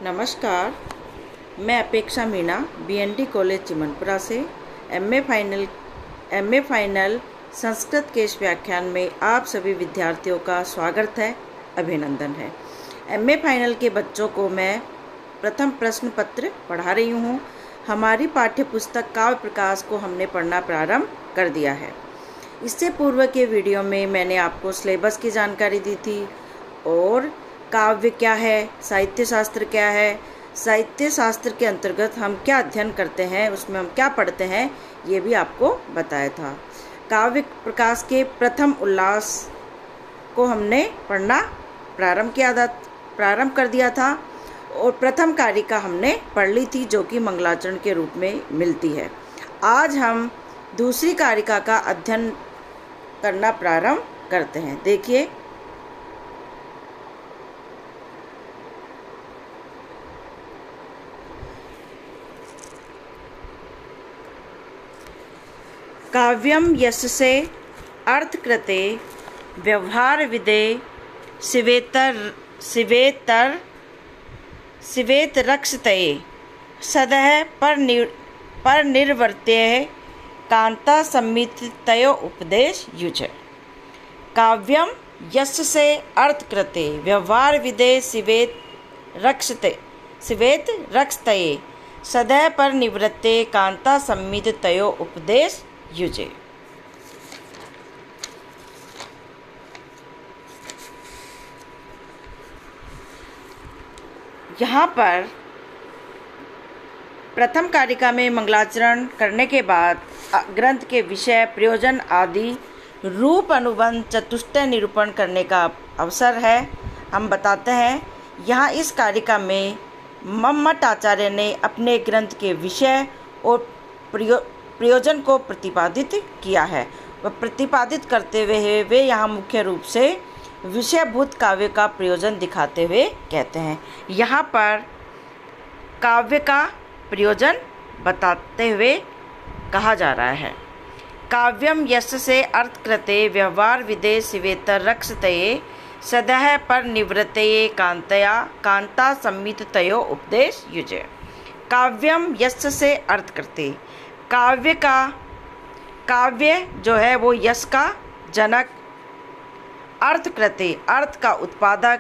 नमस्कार, मैं अपेक्षा मीणा बीएनडी कॉलेज चिमनपुरा से एमए फाइनल संस्कृत के इस व्याख्यान में आप सभी विद्यार्थियों का स्वागत है, अभिनंदन है। एमए फाइनल के बच्चों को मैं प्रथम प्रश्न पत्र पढ़ा रही हूँ। हमारी पाठ्य पुस्तक काव्य प्रकाश को हमने पढ़ना प्रारंभ कर दिया है। इससे पूर्व के वीडियो में मैंने आपको सिलेबस की जानकारी दी थी और काव्य क्या है, साहित्य शास्त्र क्या है, साहित्य शास्त्र के अंतर्गत हम क्या अध्ययन करते हैं, उसमें हम क्या पढ़ते हैं, ये भी आपको बताया था। काव्य प्रकाश के प्रथम उल्लास को हमने पढ़ना प्रारंभ कर दिया था और प्रथम कारिका हमने पढ़ ली थी, जो कि मंगलाचरण के रूप में मिलती है। आज हम दूसरी कारिका का अध्ययन करना प्रारंभ करते हैं। देखिए, काव्यम यस्य अर्थकृते व्यवहार विदे शिवेतरक्षतये सदः परनिर्वर्त्य कांता संमितयो उपदेश युज। काव्यम यस्य अर्थकृते व्यवहार विदे शिवेतरक्षतये सदः परनिर्वर्त्य कांता संमितयो उपदेश युजे। यहाँ पर प्रथम कारिका में मंगलाचरण करने के बाद ग्रंथ के विषय, प्रयोजन आदि रूप, अनुबंध, चतुष्टय निरूपण करने का अवसर है। हम बताते हैं, यहाँ इस कारिका में मम्मट आचार्य ने अपने ग्रंथ के विषय और प्रयोजन को प्रतिपादित किया है। वह प्रतिपादित करते हुए वे यहाँ मुख्य रूप से विषयभूत काव्य का प्रयोजन दिखाते हुए कहते हैं। यहाँ पर काव्य का प्रयोजन बताते हुए कहा जा रहा है, काव्यम यस्य अर्थकृते व्यवहार विदे शिवेतरक्षतये सदः परनिर्वर्त्य कांता संमितयो उपदेश युजे। काव्यम यस्य अर्थकृते, काव्य जो है वो यश का जनक, अर्थकृते अर्थ का उत्पादक,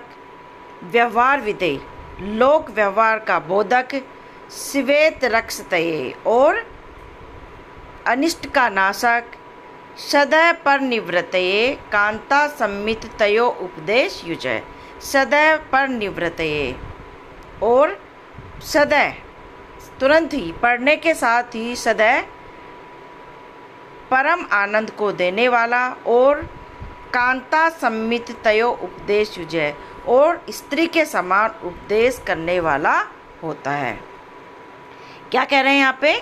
व्यवहार विदे लोक व्यवहार का बोधक, शिवेतरक्षतये और अनिष्ट का नाशक, सदः परनिर्वर्त्य कांता संमितयो उपदेश युजय। सदैव परनिर्वर्त्य और सदैव तुरंत ही, पढ़ने के साथ ही सदैव परम आनंद को देने वाला और कांता संमितयो उपदेश युजय और स्त्री के समान उपदेश करने वाला होता है। क्या कह रहे हैं यहाँ पे?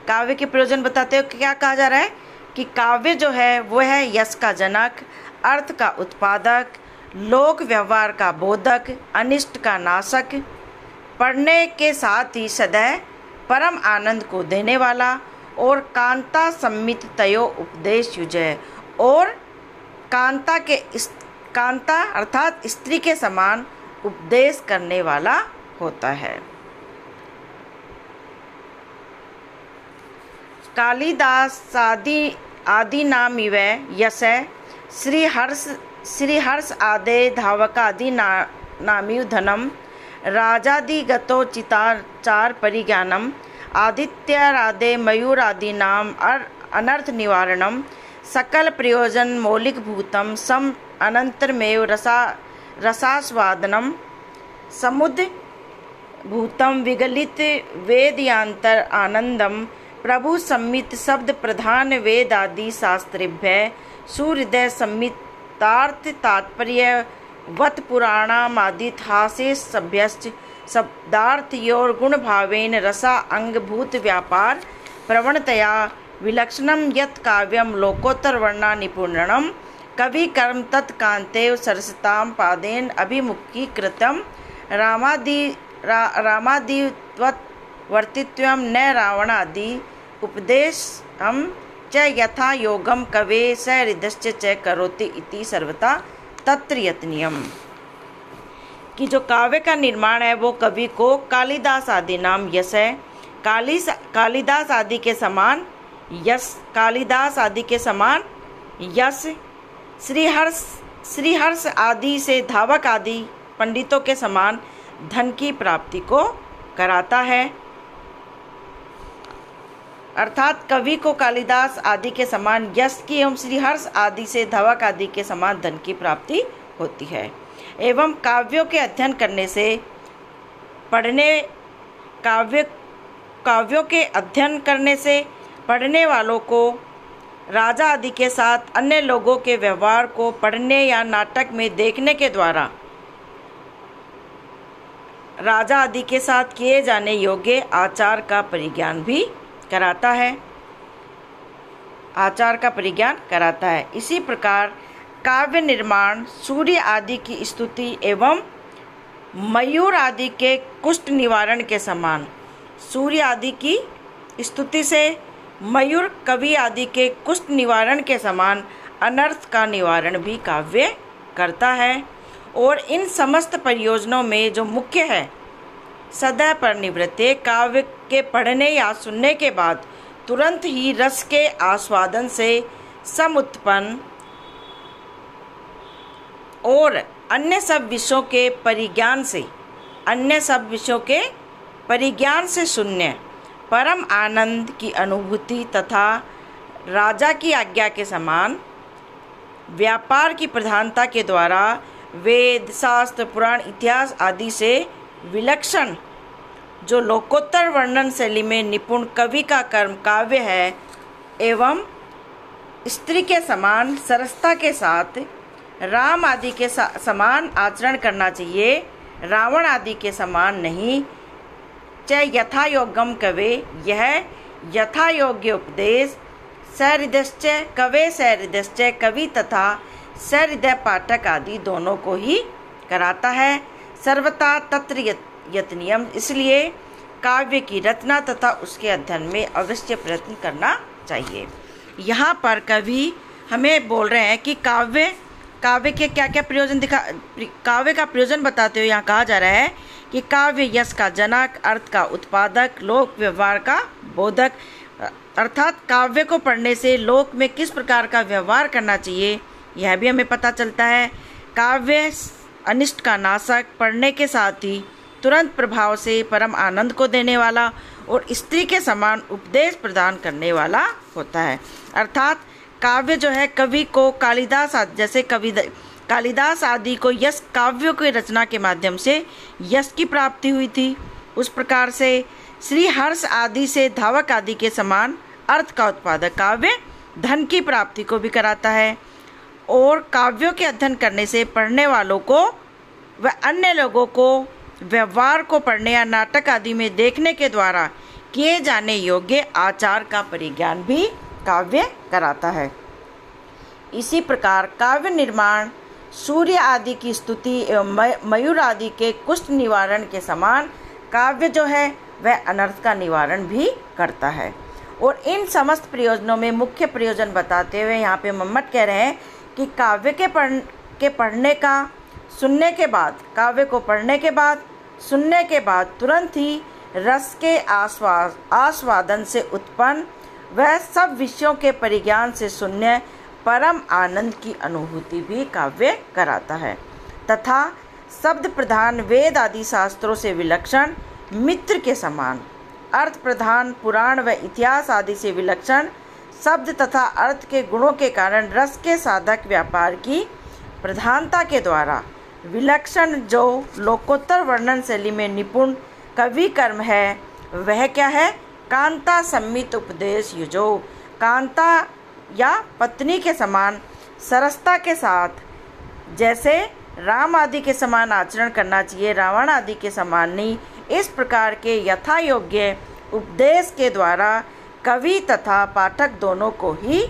काव्य के प्रयोजन बताते हो। क्या कहा जा रहा है कि काव्य जो है वो है यश का जनक, अर्थ का उत्पादक, लोक व्यवहार का बोधक, अनिष्ट का नाशक, पढ़ने के साथ ही सदैव परम आनंद को देने वाला और कांता संमितयो उपदेश युजय और कांता अर्थात स्त्री के समान उपदेश करने वाला होता है। कालिदास आदि नामिव यस्य श्रीहर्ष आदे धावकादि नामिव धनम राजादिगतो चिताचार परिज्ञानम आदित्यारादे मयूरादीनाम अनर्थ निवारणम सकल प्रयोजन मौलिक भूतम सम अनंतरमेव रसास्वादनम समुद्र भूतम विगलित वेदयांतर आनंदम प्रभु सम्मित शब्द प्रधान वेदादि शास्त्रेभ्य सुहृदय सम्मितार्थ तात्पर्य वत पुराणामादिहासे सभ्यश्च शब्दार्थयोर गुण भावेन रसा अंगभूत व्यापार प्रवणतया विलक्षणम यत् काव्यम लोकोत्तर वर्णा निपुणम कवि कर्म तत्कांतेव सरसताम पादेन अभिमुखीकृतम रामादिवर्तित्वम न रावणादि उपदेशम च यथा योगम कवे सहृदश्च च करोति इति सर्वथा तत्र यत्नियम। कि जो काव्य का निर्माण है वो कवि को कालिदास आदि नाम यश है। कालिदास आदि के समान यश, कालिदास आदि के समान यश, श्रीहर्ष आदि से धावक आदि पंडितों के समान धन की प्राप्ति को कराता है। अर्थात कवि को कालिदास आदि के समान यश की एवं श्रीहर्ष आदि से धावक आदि के समान धन की प्राप्ति होती है। एवं काव्यों के अध्ययन करने से काव्यों के अध्ययन करने से पढ़ने वालों को राजा आदि के साथ अन्य लोगों के व्यवहार को पढ़ने या नाटक में देखने के द्वारा राजा आदि के साथ किए जाने योग्य आचार का परिज्ञान भी कराता है, आचार का परिज्ञान कराता है। इसी प्रकार काव्य निर्माण सूर्य आदि की स्तुति एवं मयूर आदि के कुष्ठ निवारण के समान, सूर्य आदि की स्तुति से मयूर कवि आदि के कुष्ठ निवारण के समान अनर्थ का निवारण भी काव्य करता है। और इन समस्त प्रयोजनों में जो मुख्य है सदैव परिनिवृत्ति, काव्य के पढ़ने या सुनने के बाद तुरंत ही रस के आस्वादन से समुत्पन्न और अन्य सब विषयों के परिज्ञान से शून्य परम आनंद की अनुभूति तथा राजा की आज्ञा के समान व्यापार की प्रधानता के द्वारा वेद, शास्त्र, पुराण, इतिहास आदि से विलक्षण जो लोकोत्तर वर्णन शैली में निपुण कवि का कर्म काव्य है एवं स्त्री के समान सरसता के साथ राम आदि के समान आचरण करना चाहिए, रावण आदि के समान नहीं। च यथा योग्यम कवे, यह यथा योग्य उपदेश सहृदश्च कवे सहृदश्च कवि तथा सहृदय पाठक आदि दोनों को ही कराता है। सर्वथा तत्र यत्नियम, इसलिए काव्य की रचना तथा उसके अध्ययन में अवश्य प्रयत्न करना चाहिए। यहाँ पर कवि हमें बोल रहे हैं कि काव्य के क्या क्या प्रयोजन काव्य का प्रयोजन बताते हुए यहाँ कहा जा रहा है कि काव्य यश का जनक, अर्थ का उत्पादक, लोक व्यवहार का बोधक। अर्थात काव्य को पढ़ने से लोक में किस प्रकार का व्यवहार करना चाहिए यह भी हमें पता चलता है। काव्य अनिष्ट का नाशक, पढ़ने के साथ ही तुरंत प्रभाव से परम आनंद को देने वाला और स्त्री के समान उपदेश प्रदान करने वाला होता है। अर्थात काव्य जो है कवि को कालिदास आदि को यश काव्यों की रचना के माध्यम से यश की प्राप्ति हुई थी, उस प्रकार से श्रीहर्ष आदि से धावक आदि के समान अर्थ का उत्पादक काव्य धन की प्राप्ति को भी कराता है। और काव्यों के अध्ययन करने से पढ़ने वालों को व अन्य लोगों को व्यवहार को पढ़ने या नाटक आदि में देखने के द्वारा किए जाने योग्य आचार का परिज्ञान भी काव्य कराता है। इसी प्रकार काव्य निर्माण सूर्य आदि की स्तुति एवं मयूर आदि के कुष्ठ निवारण के समान काव्य जो है वह अनर्थ का निवारण भी करता है। और इन समस्त प्रयोजनों में मुख्य प्रयोजन बताते हुए यहाँ पे मम्मट कह रहे हैं कि काव्य के पढ़ने का सुनने के बाद, काव्य को पढ़ने के बाद सुनने के बाद तुरंत ही रस के आस्वादन से उत्पन्न वह सब विषयों के परिज्ञान से शून्य परम आनंद की अनुभूति भी काव्य कराता है तथा शब्द प्रधान वेद आदि शास्त्रों से विलक्षण मित्र के समान, अर्थ प्रधान पुराण व इतिहास आदि से विलक्षण शब्द तथा अर्थ के गुणों के कारण रस के साधक व्यापार की प्रधानता के द्वारा विलक्षण जो लोकोत्तर वर्णन शैली में निपुण कवि कर्म है वह क्या है? कांता सम्मित उपदेश युजो, कांता या पत्नी के समान सरसता के साथ जैसे राम आदि के समान आचरण करना चाहिए, रावण आदि के समान नहीं, इस प्रकार के यथा योग्य उपदेश के द्वारा कवि तथा पाठक दोनों को ही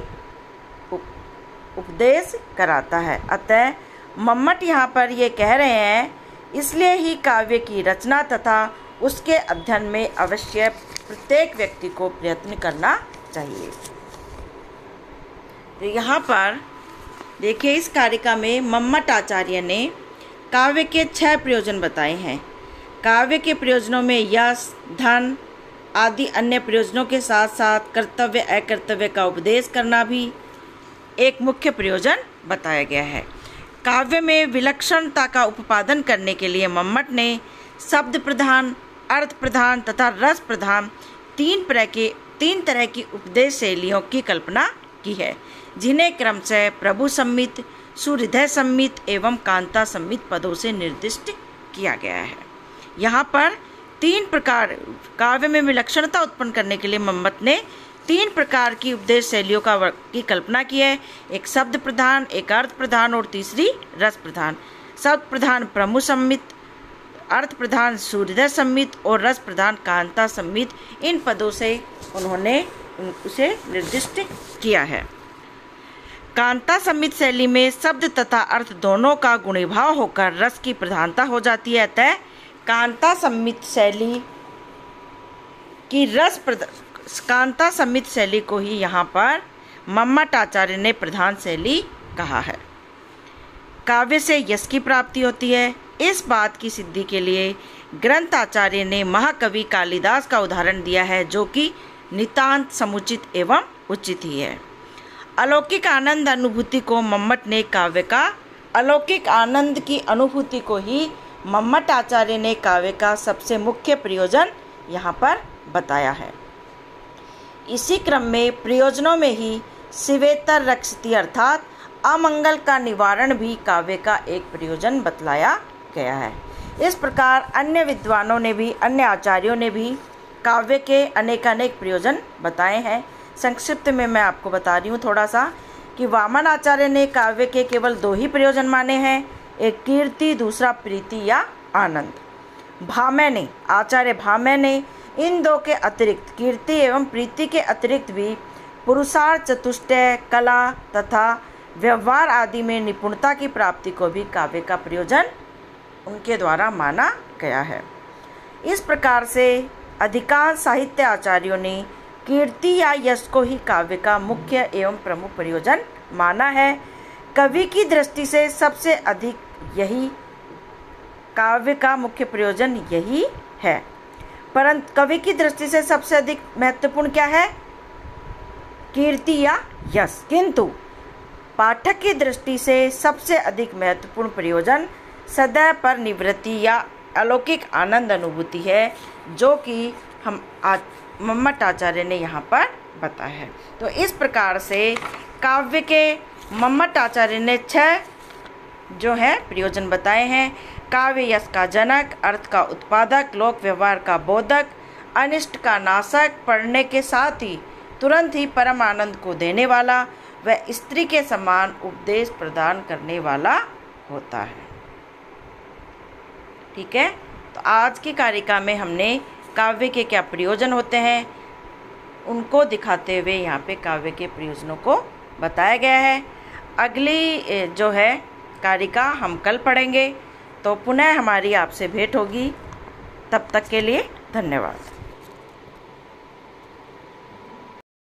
उपदेश कराता है। अतः मम्मट यहाँ पर ये कह रहे हैं इसलिए ही काव्य की रचना तथा उसके अध्ययन में अवश्य प्रत्येक व्यक्ति को प्रयत्न करना चाहिए। तो यहाँ पर देखिए इस कारिका में मम्मट आचार्य ने काव्य के 6 प्रयोजन बताए हैं। काव्य के प्रयोजनों में यश, धन आदि अन्य प्रयोजनों के साथ साथ कर्तव्य अकर्तव्य का उपदेश करना भी एक मुख्य प्रयोजन बताया गया है। काव्य में विलक्षणता का उपादन करने के लिए मम्मट ने शब्द प्रधान, अर्थ प्रधान तथा रस प्रधान तीन तरह की उपदेश शैलियों की कल्पना की है, जिन्हें क्रमशः प्रभु सम्मित, सुहृदय सम्मित एवं कांता सम्मित पदों से निर्दिष्ट किया गया है। यहाँ पर 3 प्रकार काव्य में विलक्षणता उत्पन्न करने के लिए मम्मट ने 3 प्रकार की उपदेश शैलियों की कल्पना की है। एक शब्द प्रधान, एक अर्थ प्रधान और तीसरी रस प्रधान। शब्द प्रधान प्रभु सम्मित, अर्थ प्रधान सुहृदय सम्मित और रस प्रधान कांता सम्मित, इन पदों से उन्होंने उसे निर्दिष्ट किया है। कांता सम्मित शैली में शब्द तथा अर्थ दोनों का गुणीभाव होकर रस की प्रधानता हो जाती है। अतः कांता सम्मित शैली को ही यहाँ पर मम्मट आचार्य ने प्रधान शैली कहा है। काव्य से यश की प्राप्ति होती है। इस बात की सिद्धि के लिए ग्रंथ आचार्य ने महाकवि कालिदास का उदाहरण दिया है, जो कि नितांत समुचित एवं उचित ही है। अलौकिक आनंद अनुभूति को मम्मट ने काव्य का अलौकिक आनंद की अनुभूति को ही मम्मट आचार्य ने काव्य का सबसे मुख्य प्रयोजन यहाँ पर बताया है। इसी क्रम में प्रयोजनों में ही शिवेतर रक्षति अर्थात अमंगल का निवारण भी काव्य का एक प्रयोजन बतलाया गया है। इस प्रकार अन्य विद्वानों ने भी, अन्य आचार्यों ने भी काव्य के अनेकानेक प्रयोजन बताए हैं। संक्षिप्त में मैं आपको बता रही हूँ थोड़ा सा कि वामन आचार्य ने काव्य के केवल 2 ही प्रयोजन माने हैं, एक कीर्ति, दूसरा प्रीति या आनंद। आचार्य भामह ने इन 2 के अतिरिक्त, कीर्ति एवं प्रीति के अतिरिक्त भी पुरुषार्थ, चतुष्टय, कला तथा व्यवहार आदि में निपुणता की प्राप्ति को भी काव्य का प्रयोजन उनके द्वारा माना गया है। इस प्रकार से अधिकांश साहित्य आचार्यों ने कीर्ति या यश को ही काव्य का मुख्य एवं प्रमुख प्रयोजन माना है। कवि की दृष्टि से सबसे अधिक यही काव्य का मुख्य प्रयोजन यही है, परंतु कवि की दृष्टि से सबसे अधिक महत्वपूर्ण क्या है? कीर्ति या यश। किंतु पाठक की दृष्टि से सबसे अधिक महत्वपूर्ण प्रयोजन सदैव पर निवृत्ति या अलौकिक आनंद अनुभूति है, जो कि हम मम्मट आचार्य ने यहाँ पर बताया है। तो इस प्रकार से काव्य के मम्मट आचार्य ने 6 जो है प्रयोजन बताए हैं। काव्य यश का जनक, अर्थ का उत्पादक, लोक व्यवहार का बोधक, अनिष्ट का नाशक, पढ़ने के साथ ही तुरंत ही परम आनंद को देने वाला व स्त्री के समान उपदेश प्रदान करने वाला होता है। ठीक है, तो आज की कारिका में हमने काव्य के क्या प्रयोजन होते हैं उनको दिखाते हुए यहाँ पे काव्य के प्रयोजनों को बताया गया है। अगली जो है कारिका हम कल पढ़ेंगे, तो पुनः हमारी आपसे भेंट होगी। तब तक के लिए धन्यवाद।